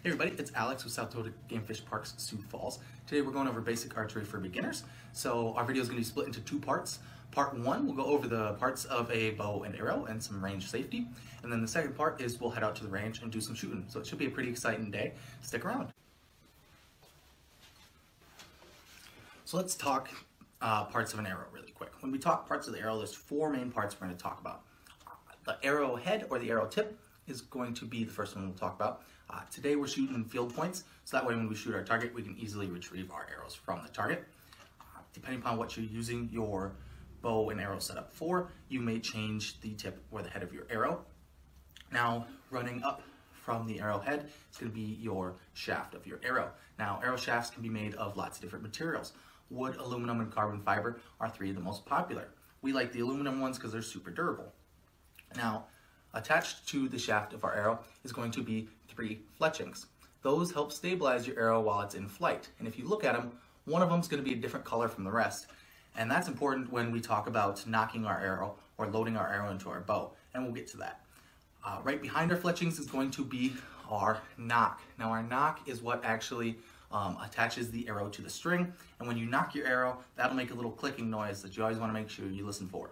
Hey everybody, it's Alex with South Dakota Game Fish Parks, Sioux Falls. Today we're going over basic archery for beginners. So our video is going to be split into two parts. Part one, we'll go over the parts of a bow and arrow and some range safety. And then the second part is we'll head out to the range and do some shooting. So it should be a pretty exciting day. Stick around. So let's talk parts of an arrow really quick. When we talk parts of the arrow, there's four main parts we're going to talk about. The arrow head or the arrow tip is going to be the first one we'll talk about. Today we're shooting field points, so that way when we shoot our target, we can easily retrieve our arrows from the target. Depending upon what you're using your bow and arrow setup for, you may change the tip or the head of your arrow. Now, running up from the arrowhead is going to be your shaft of your arrow. Now, arrow shafts can be made of lots of different materials. Wood, aluminum, and carbon fiber are three of the most popular. We like the aluminum ones because they're super durable. Now, attached to the shaft of our arrow is going to be 3 fletchings. Those help stabilize your arrow while it's in flight. And if you look at them, one of them is going to be a different color from the rest. And that's important when we talk about knocking our arrow or loading our arrow into our bow. And we'll get to that. Right behind our fletchings is going to be our nock. Now our nock is what actually attaches the arrow to the string. And when you knock your arrow, that'll make a little clicking noise that you always want to make sure you listen for.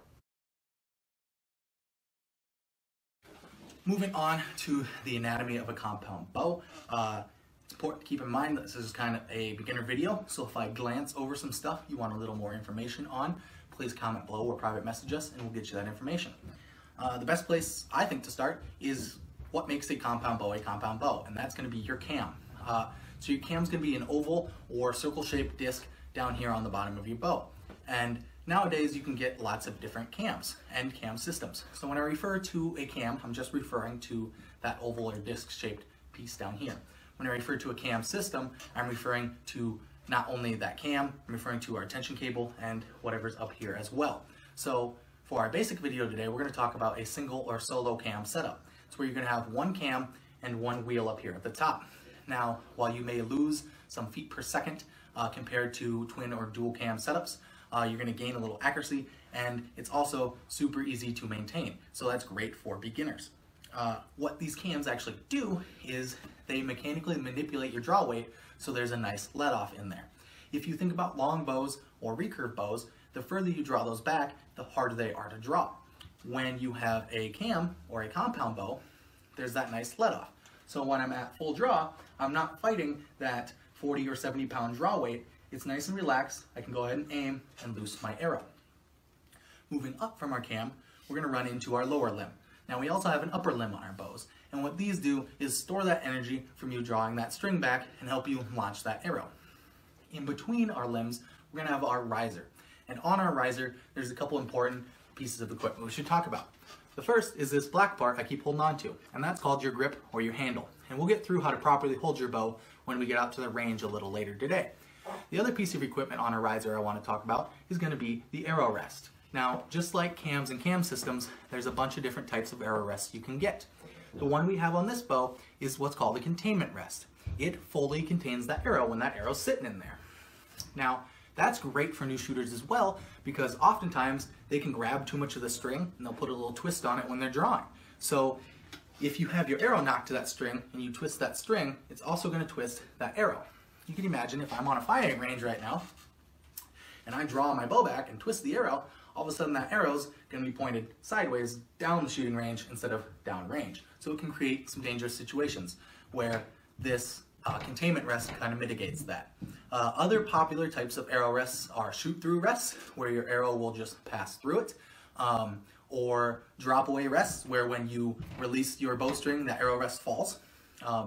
Moving on to the anatomy of a compound bow, it's important to keep in mind that this is kind of a beginner video, so if I glance over some stuff you want a little more information on, please comment below or private message us and we'll get you that information. The best place I think to start is what makes a compound bow, and that's going to be your cam. So your cam's going to be an oval or circle-shaped disc down here on the bottom of your bow. And nowadays you can get lots of different cams and cam systems. So when I refer to a cam, I'm just referring to that oval or disc-shaped piece down here. When I refer to a cam system, I'm referring to not only that cam, I'm referring to our tension cable and whatever's up here as well. So for our basic video today, we're going to talk about a single or solo cam setup. It's where you're going to have one cam and one wheel up here at the top. Now, while you may lose some feet per second compared to twin or dual cam setups, you're going to gain a little accuracy, and it's also super easy to maintain. So that's great for beginners. What these cams actually do is they mechanically manipulate your draw weight so there's a nice let off in there. If you think about long bows or recurve bows, the further you draw those back, the harder they are to draw. When you have a cam or a compound bow, there's that nice let off. So when I'm at full draw, I'm not fighting that 40 or 70 pound draw weight. It's nice and relaxed. I can go ahead and aim and loose my arrow. Moving up from our cam, we're going to run into our lower limb. Now we also have an upper limb on our bows, and what these do is store that energy from you drawing that string back and help you launch that arrow. In between our limbs, we're going to have our riser. And on our riser, there's a couple important pieces of equipment we should talk about. The first is this black part I keep holding on to, and that's called your grip or your handle. And we'll get through how to properly hold your bow when we get out to the range a little later today. The other piece of equipment on a riser I want to talk about is going to be the arrow rest. Now, just like cams and cam systems, there's a bunch of different types of arrow rests you can get. The one we have on this bow is what's called a containment rest. It fully contains that arrow when that arrow's sitting in there. Now, that's great for new shooters as well, because oftentimes they can grab too much of the string and they'll put a little twist on it when they're drawing. So if you have your arrow knocked to that string and you twist that string, it's also going to twist that arrow. You can imagine if I'm on a firing range right now and I draw my bow back and twist the arrow, all of a sudden that arrow's going to be pointed sideways down the shooting range instead of down range. So it can create some dangerous situations where this containment rest kind of mitigates that. Other popular types of arrow rests are shoot-through rests, where your arrow will just pass through it, or drop-away rests, where when you release your bowstring, the arrow rest falls,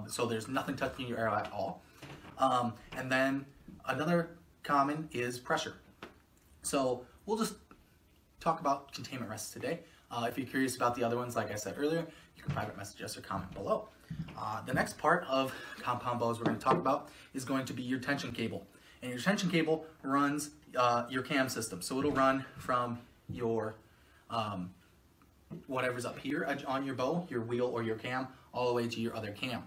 so there's nothing touching your arrow at all. And then another common is pressure. So we'll just talk about containment rests today. If you're curious about the other ones, like I said earlier, you can private message us or comment below. The next part of compound bows we're going to talk about is going to be your tension cable. And your tension cable runs your cam system. So it'll run from your whatever's up here on your bow, your wheel or your cam, all the way to your other cam.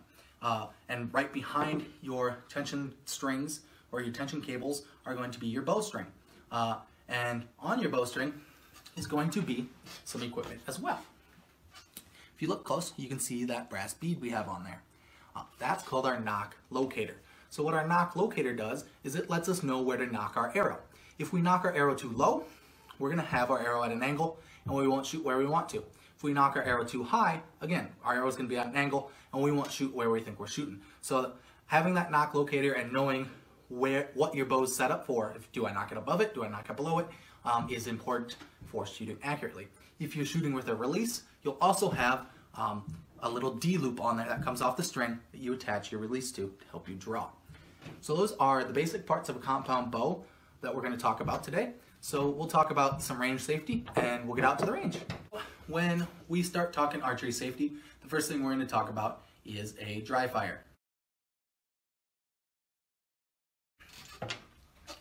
And right behind your tension strings or your tension cables are going to be your bowstring. And on your bowstring is going to be some equipment as well. If you look close, you can see that brass bead we have on there. That's called our nock locator. So what our nock locator does is it lets us know where to nock our arrow. If we nock our arrow too low, we're going to have our arrow at an angle and we won't shoot where we want to. If we nock our arrow too high, again, our arrow is going to be at an angle and we won't shoot where we think we're shooting. So having that nock locator and knowing what your bow is set up for, if do I nock it above it, do I nock it below it, is important for shooting accurately. If you're shooting with a release, you'll also have a little D loop on there that comes off the string that you attach your release to help you draw. So those are the basic parts of a compound bow that we're going to talk about today. So we'll talk about some range safety and we'll get out to the range. When we start talking archery safety, the first thing we're going to talk about is a dry fire.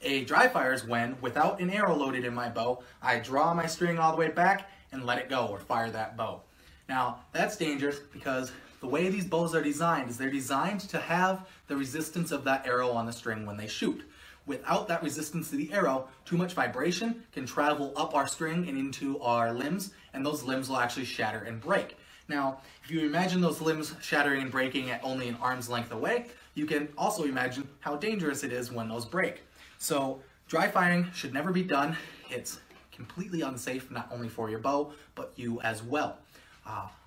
A dry fire is when, without an arrow loaded in my bow, I draw my string all the way back and let it go or fire that bow. Now, that's dangerous because the way these bows are designed is they're designed to have the resistance of that arrow on the string when they shoot. Without that resistance to the arrow, too much vibration can travel up our string and into our limbs, and those limbs will actually shatter and break. Now, if you imagine those limbs shattering and breaking at only an arm's length away, you can also imagine how dangerous it is when those break. So, dry firing should never be done. It's completely unsafe, not only for your bow, but you as well.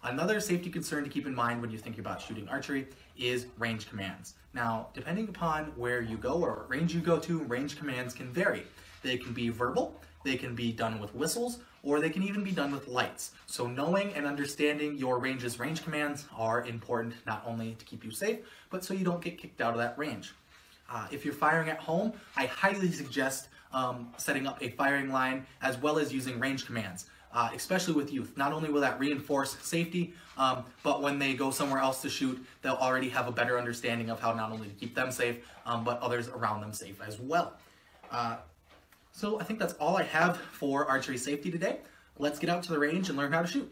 Another safety concern to keep in mind when you think about shooting archery is range commands. Now, depending upon where you go or what range you go to, range commands can vary. They can be verbal, they can be done with whistles, or they can even be done with lights. So knowing and understanding your range's range commands are important not only to keep you safe, but so you don't get kicked out of that range. If you're firing at home, I highly suggest setting up a firing line as well as using range commands. Especially with youth. Not only will that reinforce safety, but when they go somewhere else to shoot, they'll already have a better understanding of how not only to keep them safe, but others around them safe as well. So I think that's all I have for archery safety today. Let's get out to the range and learn how to shoot.